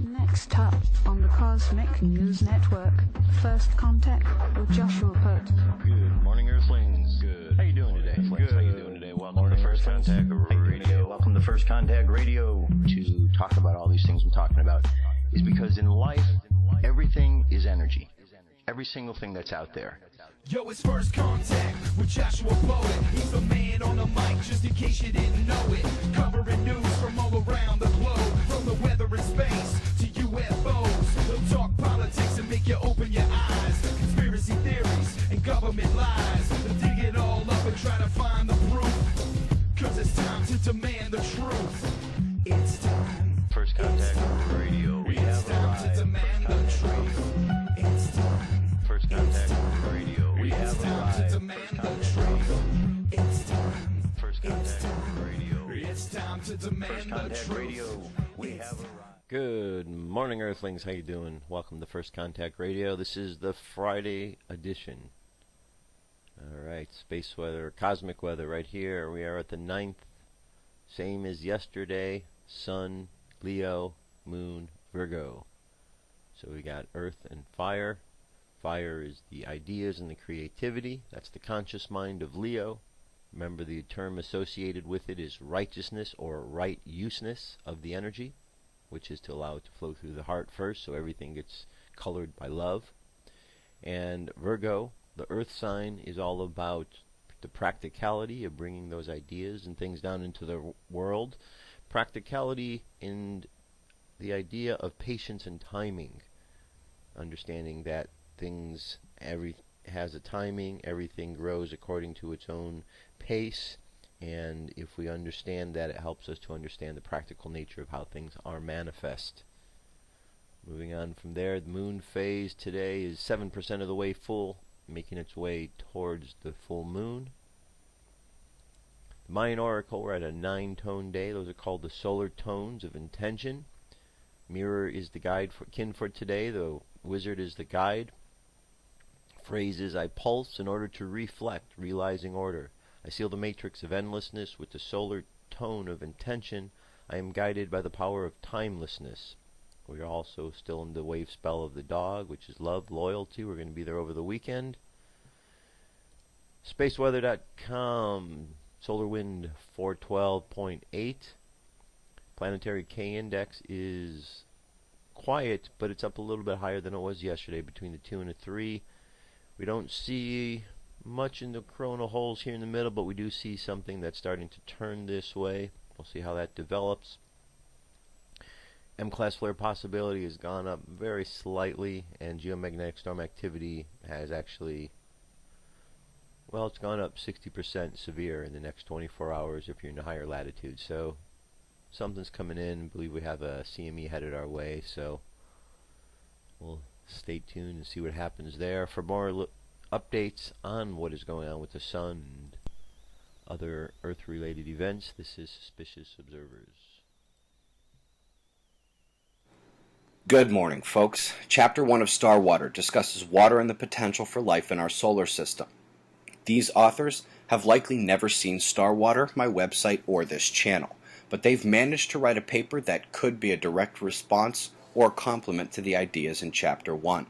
Next up on the Cosmic News Network, First Contact with Joshua Pert. Good morning, Earthlings. Good. How you doing today? Good. How you doing today? Welcome to First Contact Radio. Welcome to First Contact Radio. To talk about all these things I'm talking about is because in life, everything is energy. Every single thing that's out there. Yo, it's First Contact with Joshua Poet. He's the man on the mic, just in case you didn't know it. Covering news from all around the globe, from the weather and space to UFOs. He'll talk politics and make you open your eyes. Conspiracy theories and government lies. He'll dig it all up and try to find the proof. Cause it's time to demand the truth. It's time. First Contact Radio. We have time to demand the truth. It's time. First Contact Radio. We have time to demand the truth. It's time. First Contact Radio. It's time to demand the truth. Radio. We have arrived. Good morning, Earthlings. How you doing? Welcome to First Contact Radio. This is the Friday edition. All right, space weather, cosmic weather right here. We are at the 9th, same as yesterday. Sun, Leo, Moon, Virgo. So we got Earth and Fire. Fire is the ideas and the creativity. That's the conscious mind of Leo. Remember, the term associated with it is righteousness or right useness of the energy, which is to allow it to flow through the heart first so everything gets colored by love. And Virgo, the earth sign, is all about the practicality of bringing those ideas and things down into the world. Practicality and the idea of patience and timing. Understanding that things, has a timing, everything grows according to its own pace, and if we understand that, it helps us to understand the practical nature of how things are manifest. Moving on from there, the moon phase today is 7% of the way full, making its way towards the full moon. The Mayan Oracle, we're at a 9-tone day. Those are called the solar tones of intention. Mirror is the guide for kin for today. The wizard is the guide. Phrases: I pulse in order to reflect, realizing order. I seal the matrix of endlessness with the solar tone of intention. I am guided by the power of timelessness. We're also still in the wave spell of the dog, which is love, loyalty. We're going to be there over the weekend. Spaceweather.com, solar wind 412.8. Planetary K index is quiet, but it's up a little bit higher than it was yesterday, between the 2 and the 3. We don't see much in the coronal holes here in the middle, but we do see something that's starting to turn this way. We'll see how that develops. M-class flare possibility has gone up very slightly, and geomagnetic storm activity has actually, well, it's gone up 60% severe in the next 24 hours if you're in a higher latitude. So something's coming in. I believe we have a CME headed our way, so we'll stay tuned and see what happens there. For more updates on what is going on with the sun and other Earth-related events, this is Suspicious Observers. Good morning, folks. Chapter 1 of Star Water discusses water and the potential for life in our solar system. These authors have likely never seen Star Water, my website, or this channel, but they've managed to write a paper that could be a direct response or complement to the ideas in Chapter 1.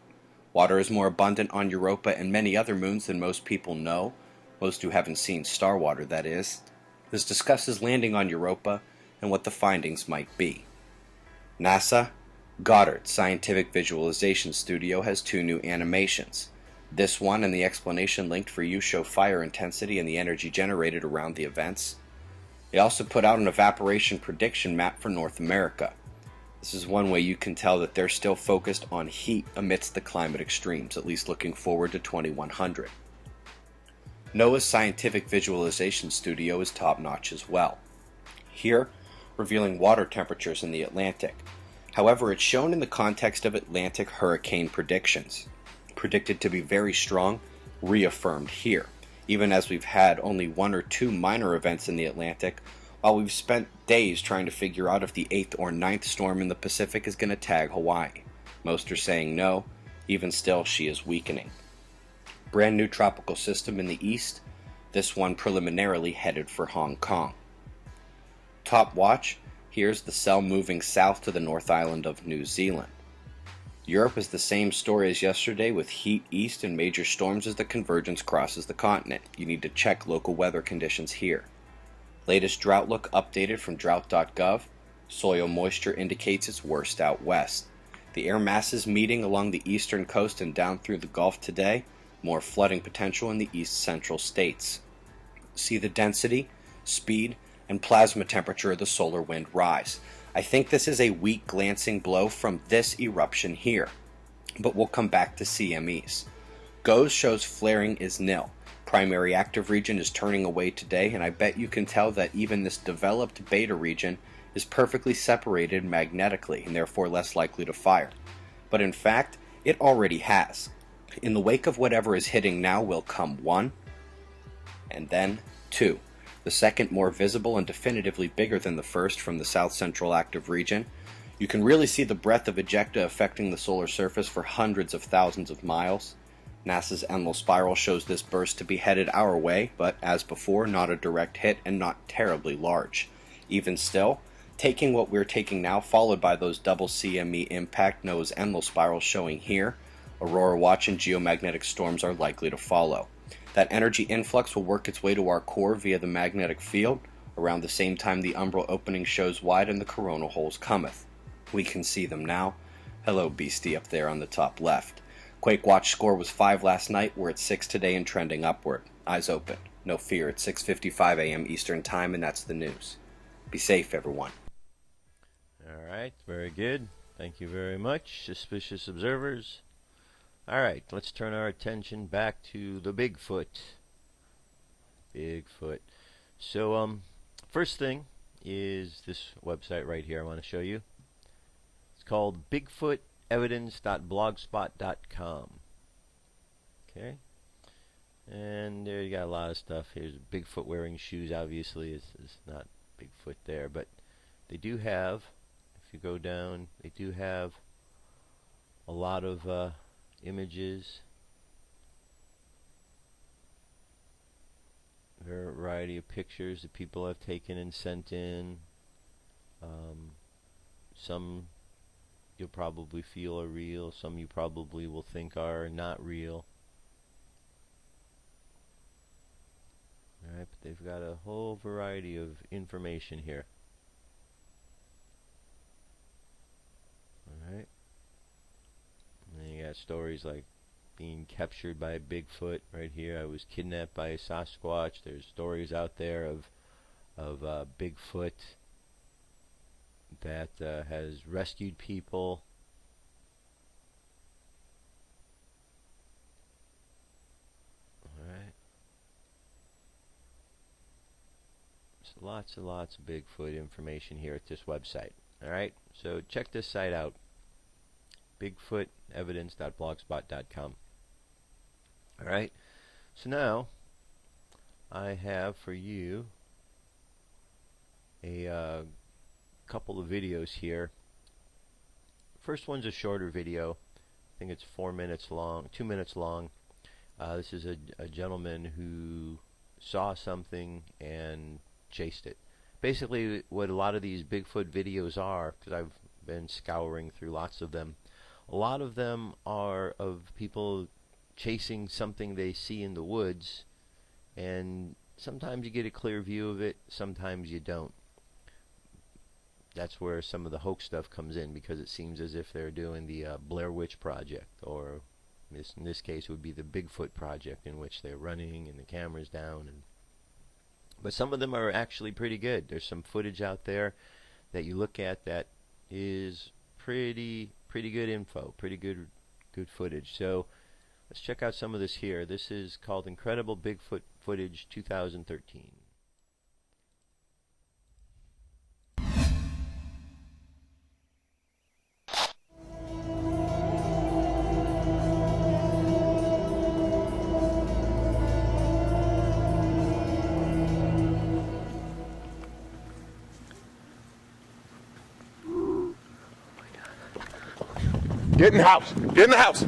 Water is more abundant on Europa and many other moons than most people know, most who haven't seen Star Water, that is. This discusses landing on Europa and what the findings might be. NASA Goddard Scientific Visualization Studio has 2 new animations. This one and the explanation linked for you show fire intensity and the energy generated around the events. They also put out an evaporation prediction map for North America. This is one way you can tell that they're still focused on heat amidst the climate extremes, at least looking forward to 2100. NOAA's Scientific Visualization Studio is top-notch as well. Here, revealing water temperatures in the Atlantic. However, it's shown in the context of Atlantic hurricane predictions. Predicted to be very strong, reaffirmed here, even as we've had only 1 or 2 minor events in the Atlantic, while we've spent days trying to figure out if the 8th or 9th storm in the Pacific is going to tag Hawaii. Most are saying no. Even still, she is weakening. Brand new tropical system in the east, this one preliminarily headed for Hong Kong. Top watch, Here's the cell moving south to the North Island of New Zealand. Europe is the same story as yesterday, with heat east and major storms as the convergence crosses the continent. You need to check local weather conditions here. Latest drought look updated from drought.gov. Soil moisture indicates it's worst out west. The air masses meeting along the eastern coast and down through the Gulf today. More flooding potential in the east central states. See the density, speed, and plasma temperature of the solar wind rise. I think this is a weak glancing blow from this eruption here, but we'll come back to CMEs. GOES shows flaring is nil. Primary active region is turning away today, and I bet you can tell that even this developed beta region is perfectly separated magnetically and therefore less likely to fire. But in fact, it already has. In the wake of whatever is hitting now will come 1, and then 2. The second more visible and definitively bigger than the first from the south central active region. You can really see the breadth of ejecta affecting the solar surface for hundreds of thousands of miles. NASA's Enlil spiral shows this burst to be headed our way, but as before, not a direct hit and not terribly large. Even still, taking what we're taking now, followed by those double CME impact NOAA's Enlil spirals showing here, Aurora watch and geomagnetic storms are likely to follow. That energy influx will work its way to our core via the magnetic field, around the same time the umbral opening shows wide and the coronal holes cometh. We can see them now. Hello, beastie up there on the top left. Quake watch score was 5 last night, we're at 6 today and trending upward. Eyes open. No fear, it's 6:55 a.m. Eastern Time, and that's the news. Be safe, everyone. Alright, very good. Thank you very much, suspicious observers. Alright, let's turn our attention back to the Bigfoot. Bigfoot. So, first thing is this website right here I want to show you. It's called BigfootEvidence.blogspot.com. Okay. And there you got a lot of stuff. Here's Bigfoot wearing shoes. Obviously, it's not Bigfoot there, but they do have, if you go down, they do have a lot of images, a variety of pictures that people have taken and sent in. Some you'll probably feel are real, some you probably will think are not real. Alright, but they've got a whole variety of information here. Alright. And then you got stories like being captured by a Bigfoot right here. I was kidnapped by a Sasquatch. There's stories out there of Bigfoot that has rescued people. Alright. So lots and lots of Bigfoot information here at this website. Alright, so check this site out. BigfootEvidence.blogspot.com. Alright, so now I have for you a couple of videos here. First one's a shorter video. I think it's 4 minutes long, 2 minutes long. This is a gentleman who saw something and chased it. Basically, what a lot of these Bigfoot videos are, because I've been scouring through lots of them, a lot of them are of people chasing something they see in the woods, and sometimes you get a clear view of it, sometimes you don't. That's where some of the hoax stuff comes in, because it seems as if they're doing the Blair Witch Project, or in this case would be the Bigfoot Project, in which they're running and the camera's down. But some of them are actually pretty good. There's some footage out there that you look at that is pretty good info, pretty good footage. So let's check out some of this here. This is called Incredible Bigfoot Footage 2013. Get in the house. Get in the house.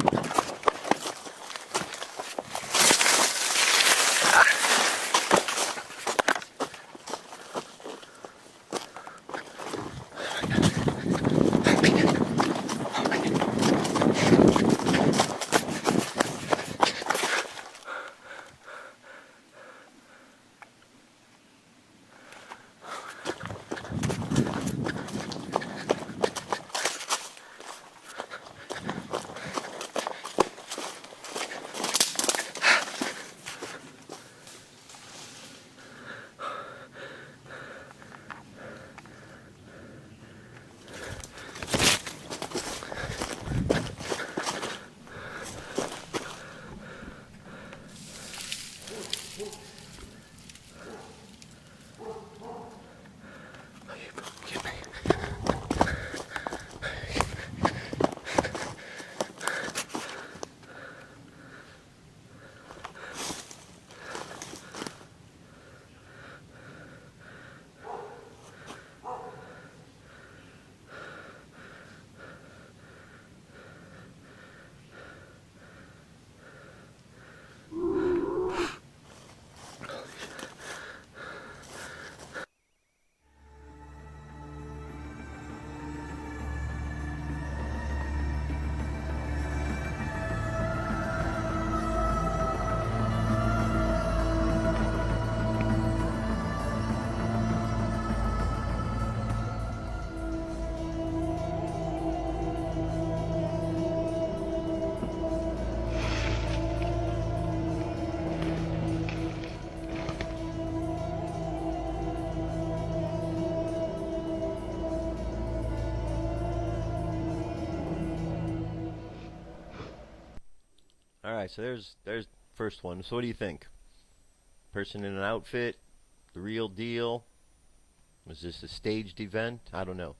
right, so there's first one. So what do you think? Person in an outfit, the real deal? Was this a staged event? I don't know.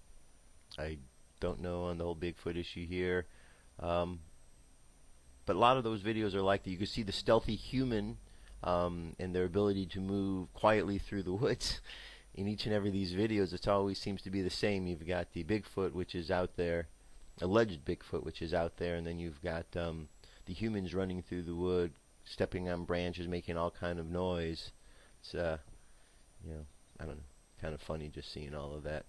I don't know on the whole Bigfoot issue here. But a lot of those videos are like that. You can see the stealthy human and their ability to move quietly through the woods. In each and every of these videos, it always seems to be the same. You've got the Bigfoot, which is out there, alleged Bigfoot, which is out there, and then you've got the humans running through the wood, stepping on branches, making all kind of noise. It's, you know, I don't know, kind of funny just seeing all of that,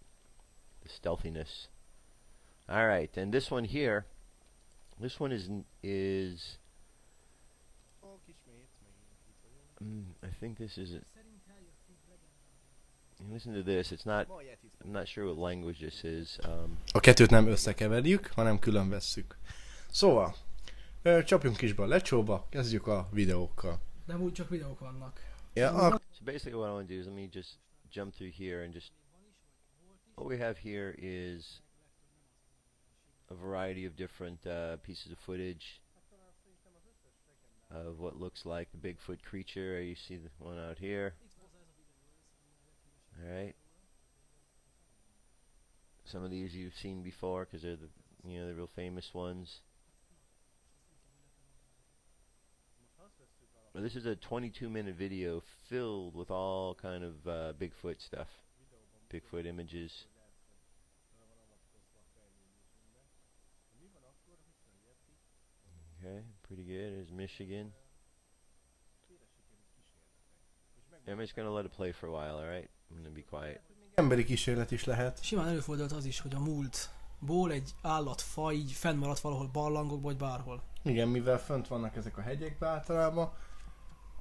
the stealthiness. All right, and this one here, this one is I think this is it. Listen to this. It's not. I'm not sure what language this is. A kettőt nem összekeverjük, hanem külön vesszük. Szóval, csapjunk is be a lecsóba, kezdjük a videókkal. Nem úgy csak videók vannak. Yeah, So basically what I want to do is let me just jump through here and just... What we have here is a variety of different pieces of footage of what looks like the Bigfoot creature. You see the one out here. Alright. Some of these you've seen before because they're the, you know, the real famous ones. Well, this is a 22-minute video filled with all kind of Bigfoot stuff. Bigfoot images. Okay, pretty good. There's Michigan. I'm just going to let it play for a while, alright? I'm going to be quiet. Emberi kísérlet is lehet. Simán előfordult az is, hogy a múltból egy állatfaj így fennmaradt valahol barlangokban, vagy bárhol. Igen, mivel fönt vannak ezek a hegyekben általában,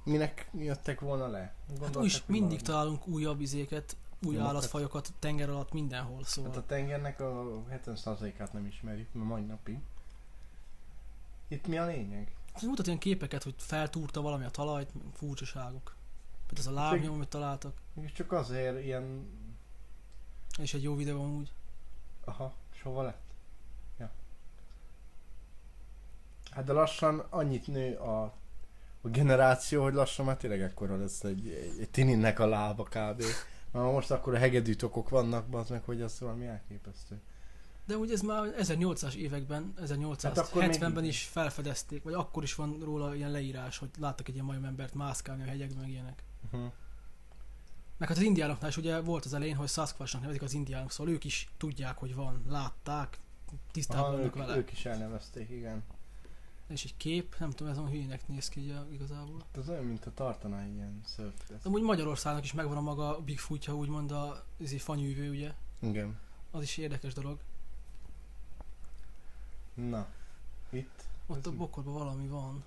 minek jöttek volna le? Hát úgy mindig találunk újabb izéket, új állatfajokat tenger alatt mindenhol, szóval. Hát a tengernek a 70%-át nem ismerjük, mert mai napig. Itt mi a lényeg? Mutat ilyen képeket, hogy feltúrta valami a talajt, furcsaságok. Például ez a lábnyom, amit találtak. És csak azért ilyen... És egy jó videó amúgy. Aha, és hova lett? Ja. Hát de lassan annyit nő a generáció, hogy lassan már tényleg ekkora lesz egy tininek a lába kb. Már most akkor a hegedűtokok vannak, bazd meg, hogy az valami elképesztő. De ugye ez már 1800-as években, 1870-ben is felfedezték, vagy akkor is van róla ilyen leírás, hogy láttak egy ilyen majom embert mászkálni a hegyekben, meg ilyenek. Meg hát az indiánoknál is ugye volt az elején, hogy Sasquatchnak nevezik az indiánok, szóval ők is tudják, hogy van, látták, tisztában vannak vele. Ők is elnevezték, igen. És egy kép, nem tudom, ez olyan hülyének néz ki ugye, igazából. Ez olyan, mint a tartaná ilyen szörfet. Amúgy Magyarországnak is megvan a maga Bigfootja, úgymond ez egy fanyűvő, ugye? Igen. Az is érdekes dolog. Na, itt? Ott a bokorban valami van.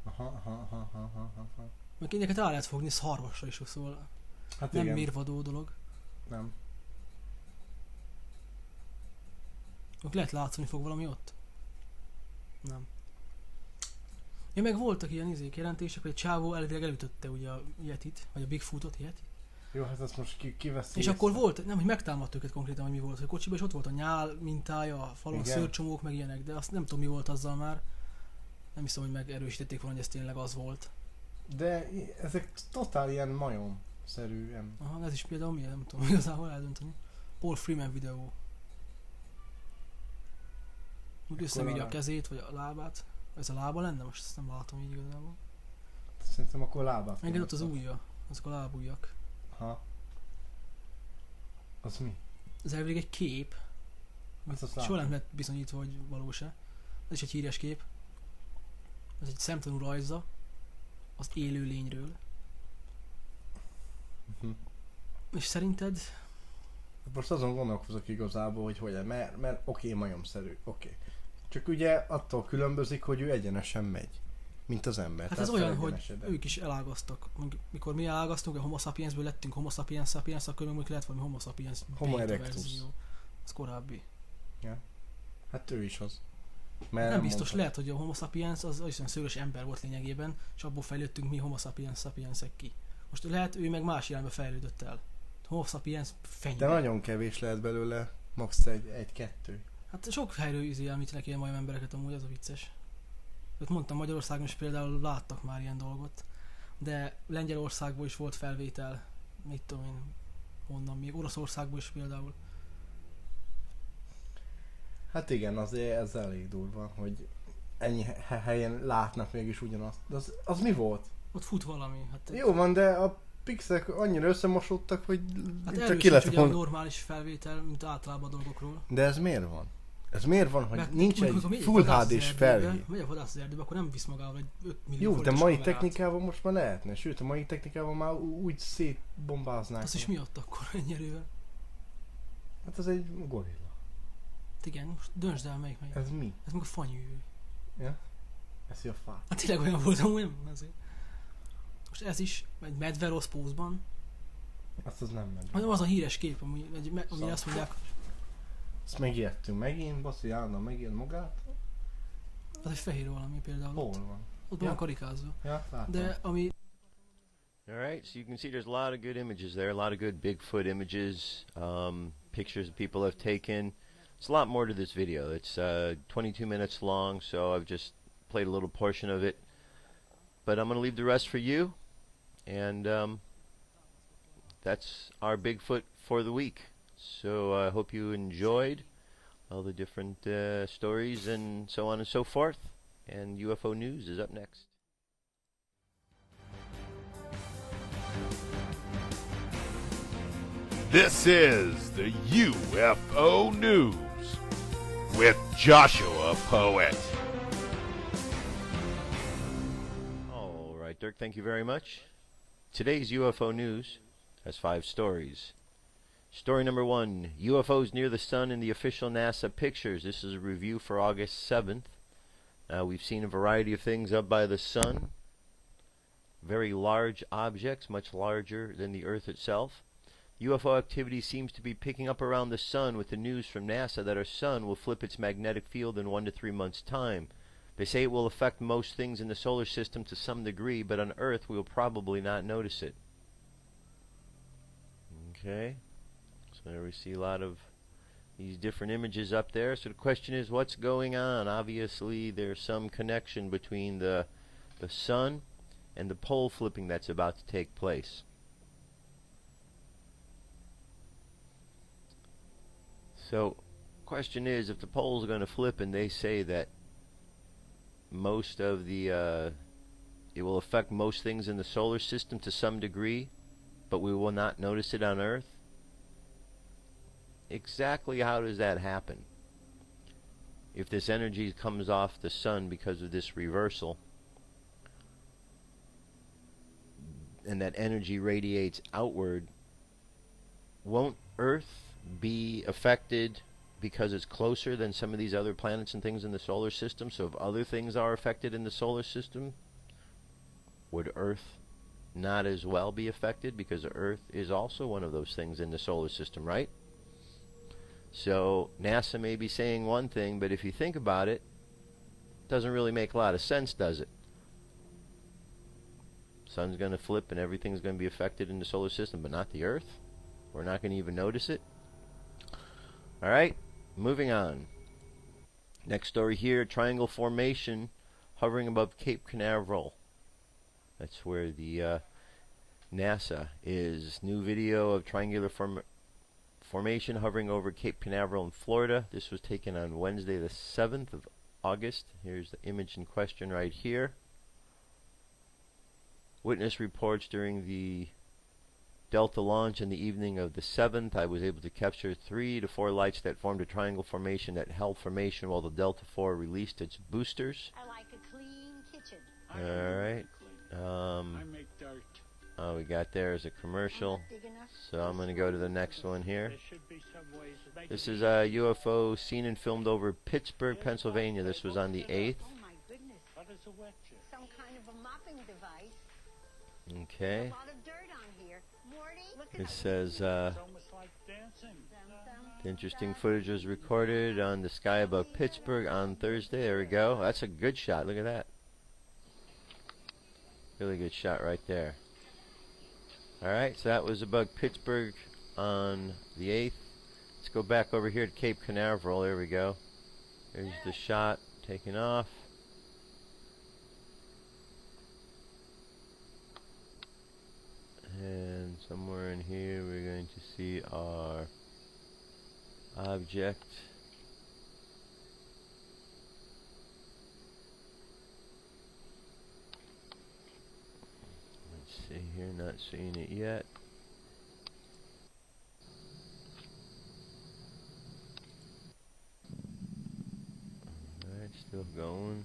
Aha. Meg ilyeneket el lehet fogni, ez harmasra is, szóval Hát nem igen. mérvadó dolog. Nem. Ott lehet látszani fog valami ott? Nem. Ja, meg voltak ilyen jelentések, hogy a csávó elvileg elütötte ugye a Yetit, vagy a Bigfootot, Yeti. Jó, hát azt most kiveszi. És akkor volt, nem, hogy megtámadt őket konkrétan, hogy mi volt, hogy kocsiban, és ott volt a nyál mintája, a falon szőrcsomók, meg ilyenek, de azt nem tudom mi volt azzal már. Nem hiszem, hogy megerősítették volna, hogy ez tényleg az volt. De ezek totál ilyen majom-szerűen. Aha, ez is például milyen, nem tudom igazából eldönteni. Paul Freeman videó. Úgy összemírja a kezét, vagy a lábát. Ez a lába lenne? Most ezt nem látom így igazából. Szerintem akkor lábát. Igen, ott az ujja. Azok a lábujjak. Aha. Az mi? Ez elvileg egy kép. Soha nem lett bizonyítva, hogy valós-e. Ez is egy híres kép. Ez egy szemtanú rajza az élő lényről. És szerinted? Most azon gondolkozok igazából, hogy mert oké, majomszerű, oké. Csak ugye attól különbözik, hogy ő egyenesen megy, mint az ember. Hát ez olyan, hogy ők is elágaztak. Mikor mi elágaztunk, a Homo sapiensből lettünk Homo sapiens, akkor még lehet valami Homo sapiens Homo erectus. Az korábbi. Ja. Hát ő is az. Mert nem biztos, lehet, hogy a Homo sapiens az olyan szőrös ember volt lényegében, és abból fejlődtünk mi Homo sapiensek ki. Most lehet, ő meg más irányba fejlődött el. Homo sapiens fenyő. De nagyon kevés lehet belőle, max. egy-kettő. Hát sok helyről elmítenek ilyen majom embereket amúgy, az a vicces. Őt mondtam, Magyarországon is például láttak már ilyen dolgot, de Lengyelországból is volt felvétel, mit tudom én, honnan még, Oroszországból is például. Hát igen, azért ez elég durva, hogy ennyi helyen látnak mégis ugyanazt. De az mi volt? Ott fut valami. Hát jó van, de a pixelek annyira összemosódtak, hogy hát csak ki lett volna. Normális felvétel, mint általában a dolgokról. De ez miért van? Ez miért van, hogy mert nincs egy Full HD-s felhő? Megy a vadász az erdőbe, akkor nem visz magával egy 5 millió jó, de mai technikával most már lehetne. Sőt, a mai technikával már úgy szétbombáznák. Az is mi ott akkor ennyi erővel? Hát az egy gorilla. Igen, most döntsd el melyik. Ez mi? Ez meg a fanyű. Ja? Eszi a fát. Hát tényleg olyan voltam, hogy nem azért. Most ez is egy medve rossz pózban. Azt az nem medve. Az a híres kép, ami azt mondják. Ezt megijedtünk megint, baszi állandóan megijed magát. Az egy fehér valami például. Hol van? Ott van karikázva. Ja, látom. De ami... Alright, so you can see there's a lot of good images there, a lot of good Bigfoot images, pictures that people have taken. It's a lot more to this video. It's 22 minutes long, so I've just played a little portion of it. But I'm going to leave the rest for you, and that's our Bigfoot for the week. So I hope you enjoyed all the different stories and so on and so forth. And UFO News is up next. This is the UFO News with Joshua Poet. All right, Dirk, thank you very much. Today's UFO News has 5 stories. Story number 1, UFOs near the sun in the official NASA pictures. This is a review for August 7th. We've seen a variety of things up by the sun. Very large objects, much larger than the Earth itself. UFO activity seems to be picking up around the sun with the news from NASA that our sun will flip its magnetic field in 1 to 3 months' time. They say it will affect most things in the solar system to some degree, but on Earth we will probably not notice it. Okay. So there we see a lot of these different images up there. So the question is, what's going on? Obviously there's some connection between the sun and the pole flipping that's about to take place. So question is, if the pole's going to flip and they say that most of the it will affect most things in the solar system to some degree, but we will not notice it on Earth, exactly how does that happen? If this energy comes off the sun because of this reversal, and that energy radiates outward, won't Earth be affected because it's closer than some of these other planets and things in the solar system? So if other things are affected in the solar system, would Earth not as well be affected? Because Earth is also one of those things in the solar system, right? So NASA may be saying one thing, but if you think about it, it doesn't really make a lot of sense, does it? Sun's going to flip and everything's going to be affected in the solar system, but not the Earth? We're not going to even notice it? Alright, moving on. Next story here, triangle formation hovering above Cape Canaveral. That's where the NASA is. New video of triangular formation hovering over Cape Canaveral in Florida. This was taken on Wednesday the 7th of August. Here's the image in question right here. Witness reports during the Delta launch in the evening of the 7th. I was able to capture 3 to 4 lights that formed a triangle formation that held formation while the Delta 4 released its boosters. I like a clean kitchen. Alright. I make dirt. All we got there is a commercial. So I'm going to go to the next one here. This is a UFO seen and filmed over Pittsburgh, Pennsylvania. This was on the 8th. Oh my goodness. What is a wet chip? Some kind of a mopping device. Okay. A lot of dirt on here. Morty, look at It says it's almost like dancing. the interesting footage was recorded on the sky above Pittsburgh on Thursday. There we go. That's a good shot. Look at that. Really good shot right there. Alright, so that was above Pittsburgh on the 8th. Let's go back over here to Cape Canaveral. There we go. There's the shot taken off. somewhere in here we're going to see our object. Let's see here, not seeing it yet. Alright, still going.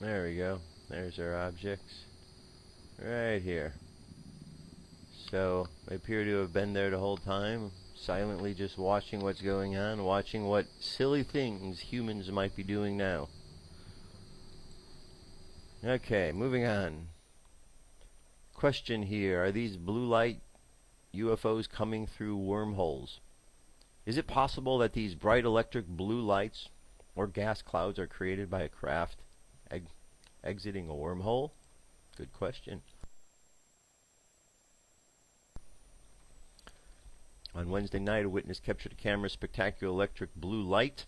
There we go. There's our objects. Right here. So, they appear to have been there the whole time, silently just watching what's going on, watching what silly things humans might be doing now. Okay, moving on. Question here, are these blue light UFOs coming through wormholes? Is it possible that these bright electric blue lights or gas clouds are created by a craft exiting a wormhole? Good question. On Wednesday night, a witness captured a camera's spectacular electric blue light.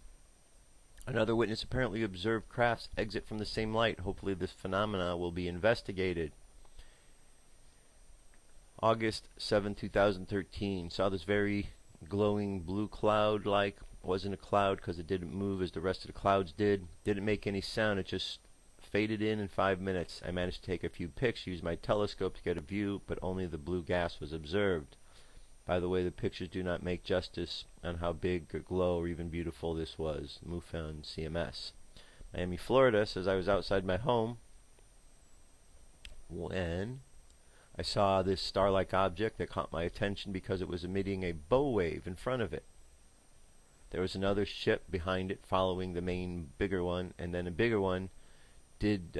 Another witness apparently observed crafts exit from the same light. Hopefully this phenomena will be investigated. August 7, 2013. Saw this very glowing blue cloud-like. Wasn't a cloud because it didn't move as the rest of the clouds did. Didn't make any sound. It just faded in 5 minutes. I managed to take a few pics, used my telescope to get a view, but only the blue gas was observed. By the way, the pictures do not make justice on how big or glow or even beautiful this was. MUFON CMS. Miami, Florida says I was outside my home when I saw this star-like object that caught my attention because it was emitting a bow wave in front of it. There was another ship behind it following the main bigger one, and then a bigger one did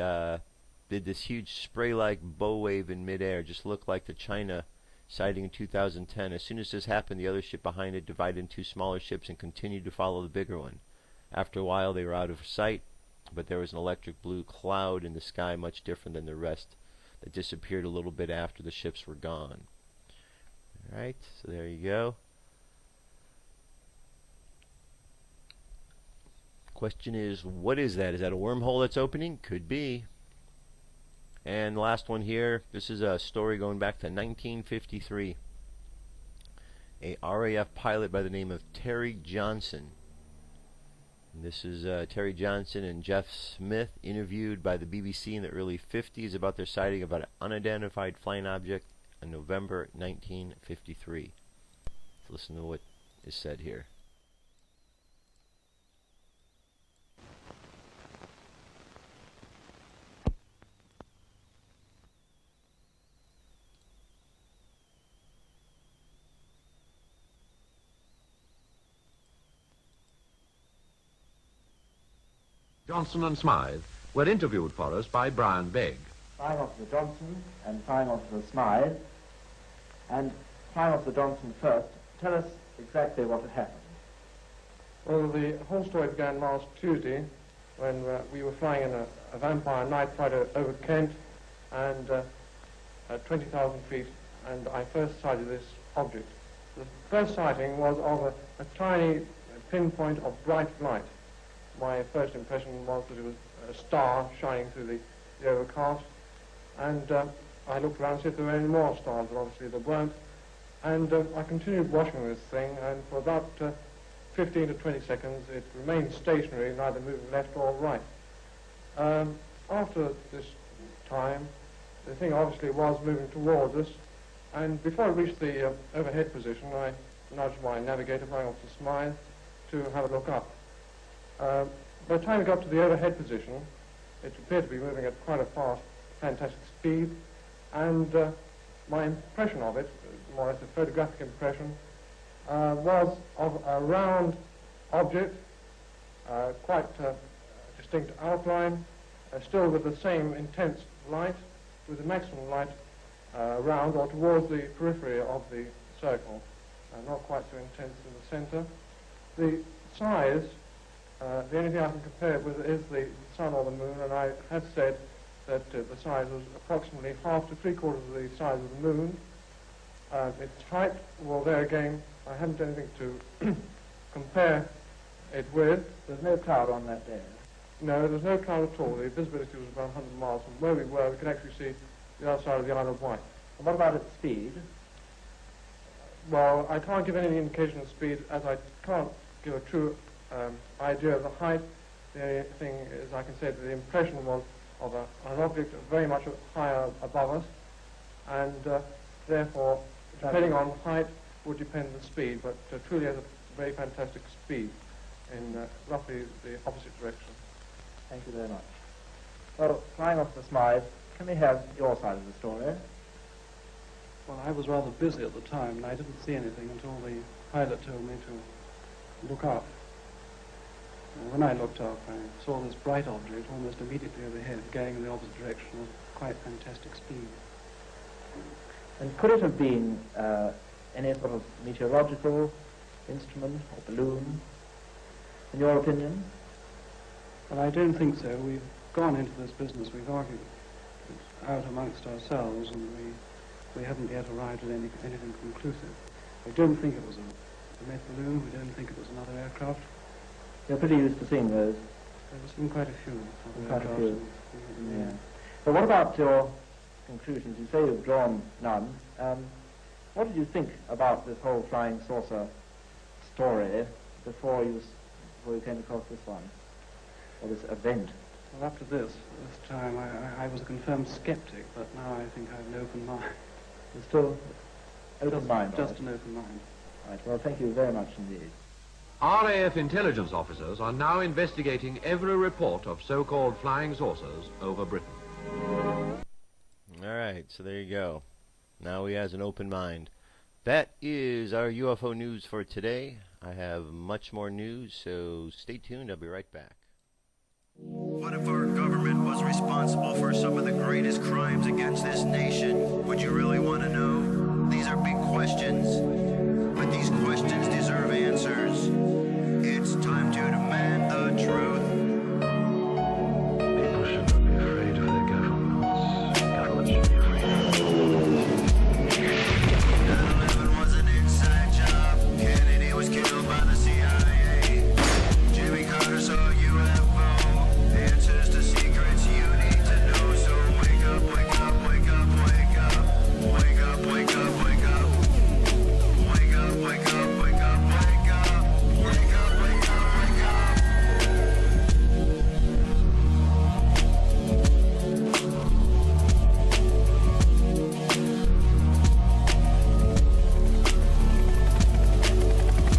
this huge spray-like bow wave in midair. Just looked like the China sighting in 2010. As soon as this happened, the other ship behind it divided into two smaller ships and continued to follow the bigger one. After a while, they were out of sight, but there was an electric blue cloud in the sky, much different than the rest, that disappeared a little bit after the ships were gone. Alright, so there you go. Question is, what is that? Is that a wormhole that's opening? Could be. And the last one here, this is a story going back to 1953. A RAF pilot by the name of Terry Johnson. And this is Terry Johnson and Jeff Smith interviewed by the BBC in the early 50s about their sighting of an unidentified flying object in November 1953. Let's listen to what is said here. Johnson and Smythe were interviewed for us by Brian Begg. Flying Officer Johnson and Flying Officer Smythe. And Flying Officer Johnson first, tell us exactly what had happened. Well, the whole story began last Tuesday when we were flying in a vampire night fighter over Kent and at 20,000 feet, and I first sighted this object. The first sighting was of a tiny pinpoint of bright light. My first impression was that it was a star shining through the overcast, and I looked around to see if there were any more stars, but obviously there weren't. And I continued watching this thing, and for about 15 to 20 seconds it remained stationary, neither moving left or right. After this time, the thing obviously was moving towards us, and before it reached the overhead position, I nudged my navigator, Flying Officer Smythe, to have a look up. By the time it got to the overhead position, it appeared to be moving at quite a fast, fantastic speed, and my impression of it, more or less a photographic impression, was of a round object, quite distinct outline, still with the same intense light, with the maximum light around or towards the periphery of the circle, not quite so intense in the center. The size, the only thing I can compare it with is the sun or the moon, and I had said that the size was approximately half to three-quarters of the size of the moon. Its height, well, there again, I haven't anything to compare it with. There's no cloud on that day. No, there's no cloud at all. The visibility was about 100 miles. From where we were, we could actually see the other side of the Isle of Wight. And what about its speed? Well, I can't give any indication of speed, as I can't give a true idea of the height. The only thing is I can say that the impression was of an object very much higher above us, and therefore, depending on height, would depend on the speed, but truly has a very fantastic speed in roughly the opposite direction. Thank you very much. Well, flying off the Smythe, can we have your side of the story? Well, I was rather busy at the time, and I didn't see anything until the pilot told me to look up. And when I looked up, I saw this bright object almost immediately overhead, going in the opposite direction with quite fantastic speed. And could it have been any sort of meteorological instrument or balloon, in your opinion? Well, I don't think so. We've gone into this business, we've argued it out amongst ourselves, and we haven't yet arrived at anything conclusive. We don't think it was a met balloon, we don't think it was another aircraft. You're pretty used to seeing those. I've seen quite a few. Quite a few. Yeah. But what about your conclusions? You say you've drawn none. What did you think about this whole flying saucer story before you came across this one, or this event? Well, up to this time, I was a confirmed skeptic, but now I think I have an open mind. You're still open mind? Just an open mind. Right, well, thank you very much indeed. RAF intelligence officers are now investigating every report of so-called flying saucers over Britain. All right, so there you go. Now he has an open mind. That is our UFO news for today. I have much more news, so stay tuned. I'll be right back. What if our government was responsible for some of the greatest crimes against this nation? Would you really want to know? These are big questions, but these questions deserve answers. It's time to demand the truth. People shouldn't be afraid of their governments. Governments should be afraid of 9/11 was an inside job. Kennedy was killed by the CIA. Jimmy Carter saw UFO. Answers to secrets you need to know. So wake up, wake up, wake up, wake up. Wake up, wake up, wake up. Wake up, wake up, wake up, wake up. Wake up, wake up, wake up.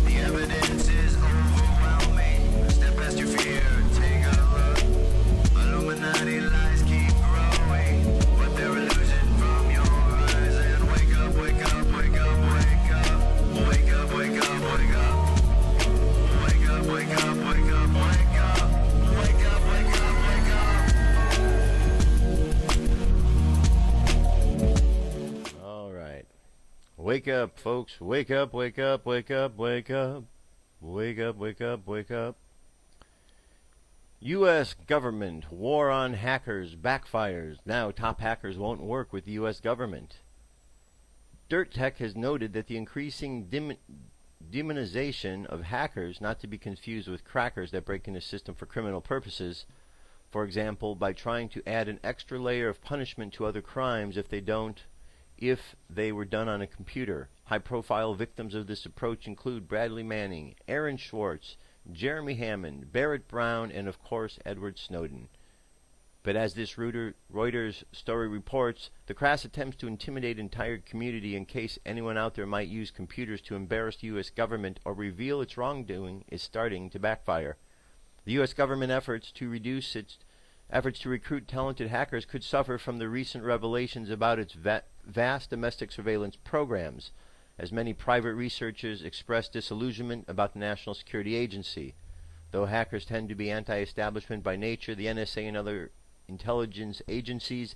The evidence is overwhelming. Step past your fear, take a look. Illuminati lies keep growing, but they're illusion from your eyes. And wake up, wake up, wake up, wake up. Wake up, wake up, wake up. Wake up, wake up, wake up, wake up. Wake up, wake up, wake up. All right. Wake up, folks. Wake up, wake up, wake up, wake up. Wake up, wake up, wake up. U.S. government war on hackers backfires. Now top hackers won't work with the U.S. government. Dirt Tech has noted that the increasing demonization of hackers, not to be confused with crackers that break into the system for criminal purposes, for example, by trying to add an extra layer of punishment to other crimes if they were done on a computer. High-profile victims of this approach include Bradley Manning, Aaron Schwartz, Jeremy Hammond, Barrett Brown, and of course Edward Snowden. But as this Reuters story reports, the crass attempts to intimidate entire community in case anyone out there might use computers to embarrass the U.S. government or reveal its wrongdoing is starting to backfire. The U.S. government efforts to recruit talented hackers could suffer from the recent revelations about its vast domestic surveillance programs, as many private researchers expressed disillusionment about the National Security Agency. Though hackers tend to be anti-establishment by nature, the NSA and other intelligence agencies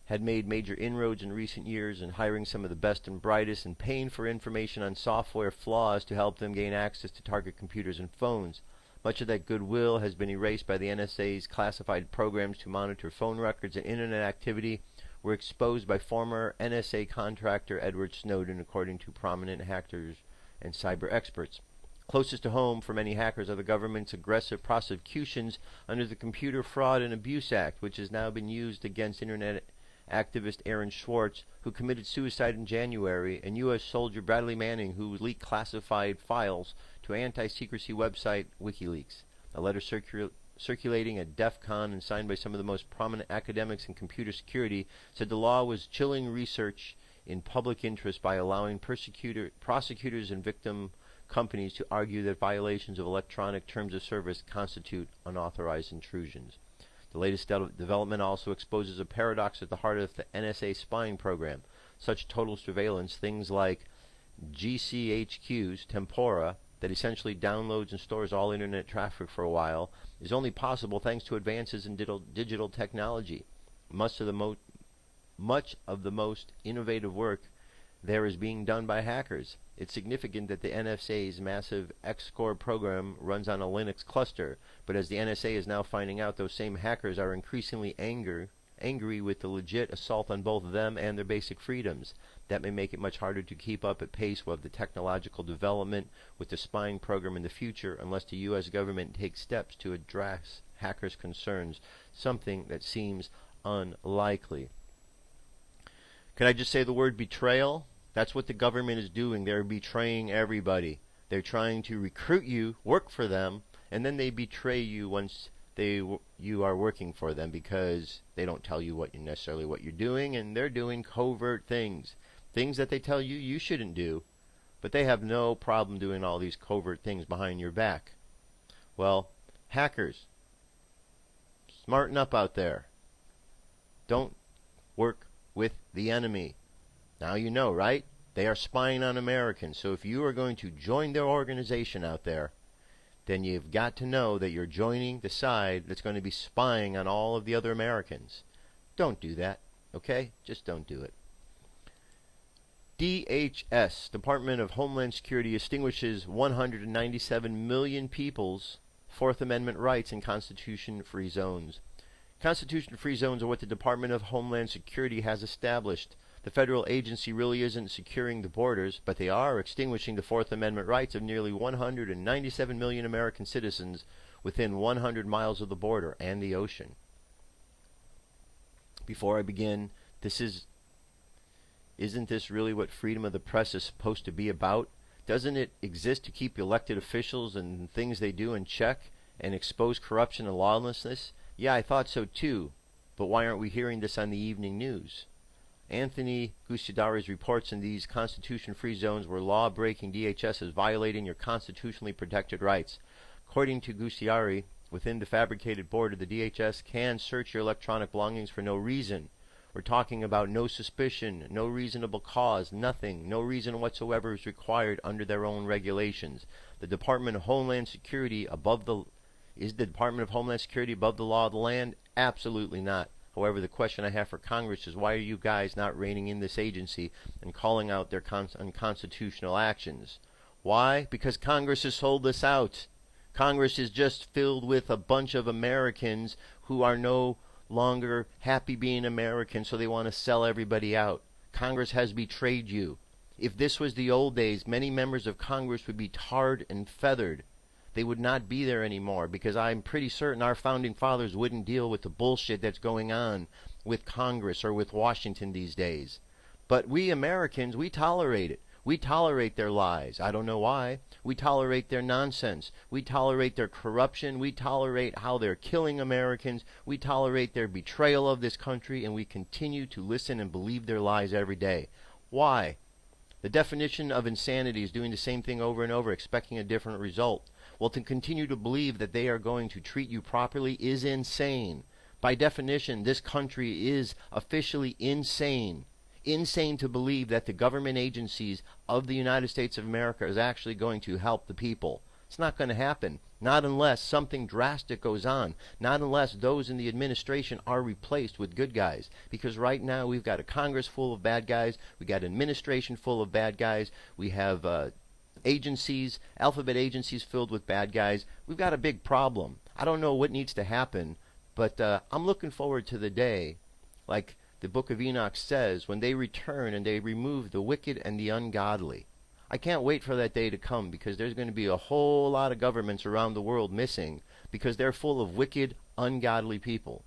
had made major inroads in recent years in hiring some of the best and brightest and paying for information on software flaws to help them gain access to target computers and phones. Much of that goodwill has been erased by the NSA's classified programs to monitor phone records, and internet activity were exposed by former NSA contractor Edward Snowden, according to prominent hackers and cyber experts. Closest to home for many hackers are the government's aggressive prosecutions under the Computer Fraud and Abuse Act, which has now been used against Internet activist Aaron Swartz, who committed suicide in January, and U.S. soldier Bradley Manning, who leaked classified files to anti-secrecy website WikiLeaks. A letter circulating at DEF CON and signed by some of the most prominent academics in computer security said the law was chilling research in public interest by allowing prosecutors and victim companies to argue that violations of electronic terms of service constitute unauthorized intrusions. The latest development also exposes a paradox at the heart of the NSA spying program. Such total surveillance, things like GCHQ's Tempora, that essentially downloads and stores all internet traffic for a while, is only possible thanks to advances in digital technology. Much of the most innovative work there is being done by hackers. It's significant that the NSA's massive X-Core program runs on a Linux cluster, but as the NSA is now finding out, those same hackers are increasingly angry with the legit assault on both them and their basic freedoms. That may make it much harder to keep up at pace with the technological development with the spying program in the future unless the U.S. government takes steps to address hackers' concerns, something that seems unlikely. Can I just say the word betrayal? That's what the government is doing. They're betraying everybody. They're trying to recruit you, work for them, and then they betray you once you are working for them because they don't tell you what you're doing, and they're doing covert things that they tell you you shouldn't do, but they have no problem doing all these covert things behind your back. Well, hackers, smarten up out there. Don't work with the enemy. Now you know, right? They are spying on Americans. So if you are going to join their organization out there, then you've got to know that you're joining the side that's going to be spying on all of the other Americans. Don't do that, okay? Just don't do it. DHS, Department of Homeland Security, extinguishes 197 million people's Fourth Amendment rights in Constitution-free zones. Constitution-free zones are what the Department of Homeland Security has established. The federal agency really isn't securing the borders, but they are extinguishing the Fourth Amendment rights of nearly 197 million American citizens within 100 miles of the border and the ocean. Before I begin, isn't this really what freedom of the press is supposed to be about? Doesn't it exist to keep elected officials and things they do in check and expose corruption and lawlessness? Yeah, I thought so too, but why aren't we hearing this on the evening news? Anthony Gucciardari's reports in these constitution-free zones where law-breaking DHS is violating your constitutionally protected rights. According to Gucciardari, within the fabricated border, the DHS can search your electronic belongings for no reason. We're talking about no suspicion, no reasonable cause, nothing, no reason whatsoever is required under their own regulations. The Department of Homeland Security is the Department of Homeland Security above the law of the land? Absolutely not. However, the question I have for Congress is, why are you guys not reining in this agency and calling out their unconstitutional actions? Why? Because Congress has sold this out. Congress is just filled with a bunch of Americans who are no longer happy being Americans, so they want to sell everybody out. Congress has betrayed you. If this was the old days, many members of Congress would be tarred and feathered. They would not be there anymore, because I'm pretty certain our founding fathers wouldn't deal with the bullshit that's going on with Congress or with Washington these days. But we Americans, we tolerate it. We tolerate their lies. I don't know why. We tolerate their nonsense. We tolerate their corruption. We tolerate how they're killing Americans. We tolerate their betrayal of this country, and we continue to listen and believe their lies every day. Why? The definition of insanity is doing the same thing over and over, expecting a different result. Well, to continue to believe that they are going to treat you properly is insane. By definition, this country is officially insane. Insane to believe that the government agencies of the United States of America is actually going to help the people. It's not going to happen. Not unless something drastic goes on. Not unless those in the administration are replaced with good guys. Because right now we've got a Congress full of bad guys. We've got an administration full of bad guys. We have agencies, alphabet agencies filled with bad guys. We've got a big problem. I don't know what needs to happen, but I'm looking forward to the day, like the book of Enoch says, when they return and they remove the wicked and the ungodly. I can't wait for that day to come, because there's going to be a whole lot of governments around the world missing because they're full of wicked, ungodly people.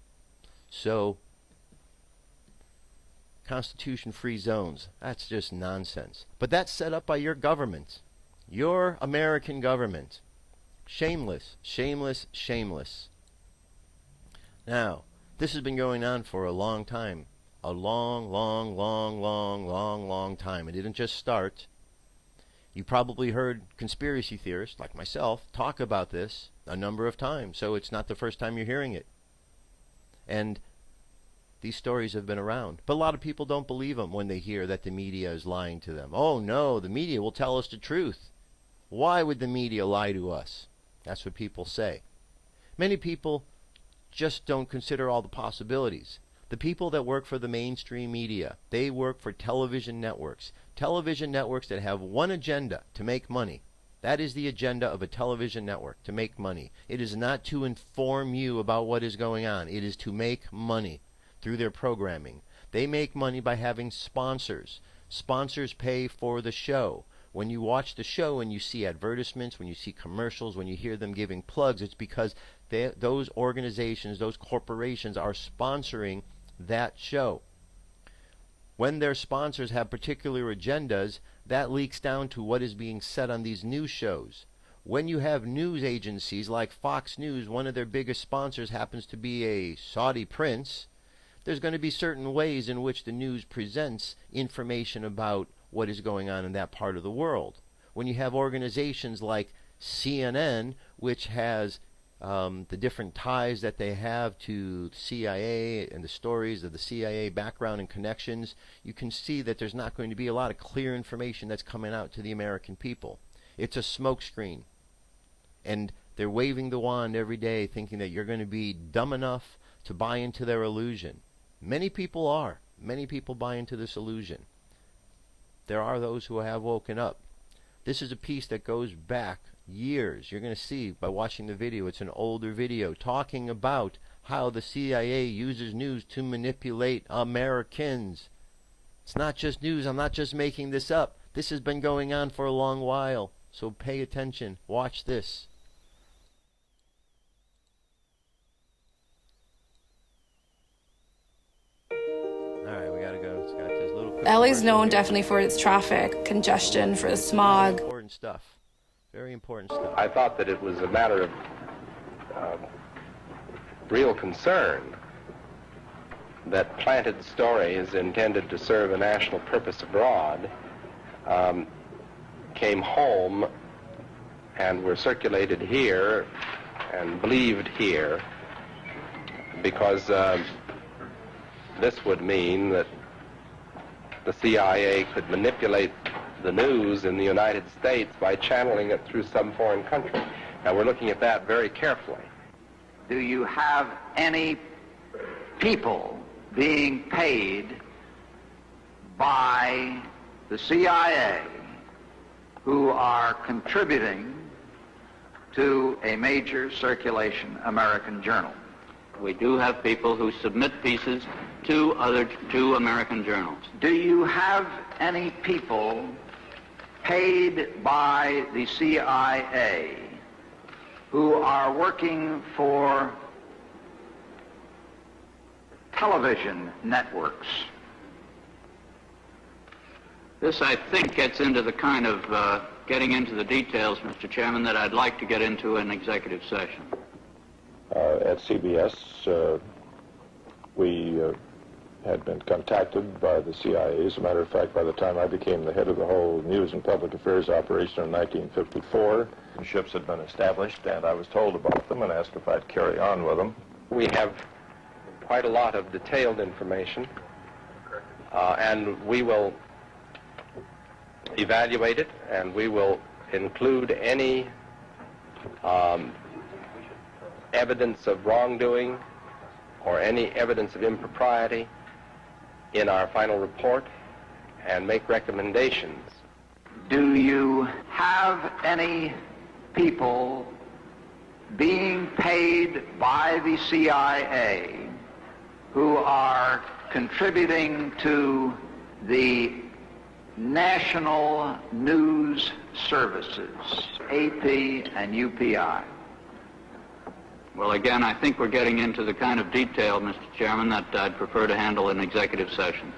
So, Constitution-free zones, that's just nonsense. But that's set up by your government, your American government. Shameless, shameless, shameless. Now, this has been going on for a long time. A long, long, long, long, long, long time. It didn't just start. You probably heard conspiracy theorists, like myself, talk about this a number of times, so it's not the first time you're hearing it. And these stories have been around. But a lot of people don't believe them when they hear that the media is lying to them. Oh no, the media will tell us the truth. Why would the media lie to us? That's what people say. Many people just don't consider all the possibilities. The people that work for the mainstream media, they work for television networks. Television networks that have one agenda: to make money. That is the agenda of a television network, to make money. It is not to inform you about what is going on. It is to make money through their programming. They make money by having sponsors. Sponsors pay for the show. When you watch the show and you see advertisements, when you see commercials, when you hear them giving plugs, it's because those organizations, those corporations are sponsoring that show. When their sponsors have particular agendas, that leaks down to what is being said on these news shows. When you have news agencies like Fox News, one of their biggest sponsors happens to be a Saudi prince, there's going to be certain ways in which the news presents information about what is going on in that part of the world. When you have organizations like CNN, which has the different ties that they have to the CIA and the stories of the CIA background and connections, you can see that there's not going to be a lot of clear information that's coming out to the American people. It's a smokescreen. And they're waving the wand every day thinking that you're going to be dumb enough to buy into their illusion. Many people are. Many people buy into this illusion. There are those who have woken up. This is a piece that goes back years. You're going to see by watching the video, it's an older video talking about how the CIA uses news to manipulate Americans. It's not just news. I'm not just making this up. This has been going on for a long while. So pay attention. Watch this. LA's known definitely for its traffic, congestion, for the smog. Important stuff. Very important stuff. I thought that it was a matter of real concern that planted stories intended to serve a national purpose abroad came home and were circulated here and believed here, because this would mean that the CIA could manipulate the news in the United States by channeling it through some foreign country. Now, we're looking at that very carefully. Do you have any people being paid by the CIA who are contributing to a major circulation American journal? We do have people who submit pieces to American journals. Do you have any people paid by the CIA who are working for television networks? This, I think, gets into the kind of getting into the details, Mr. Chairman, that I'd like to get into in executive session. At CBS, we had been contacted by the CIA. As a matter of fact, by the time I became the head of the whole news and public affairs operation in 1954, ships had been established, and I was told about them and asked if I'd carry on with them. We have quite a lot of detailed information, and we will evaluate it, and we will include any evidence of wrongdoing or any evidence of impropriety in our final report and make recommendations. Do you have any people being paid by the CIA who are contributing to the national news services, AP and UPI. Well, again, I think we're getting into the kind of detail, Mr. Chairman, that I'd prefer to handle in executive session.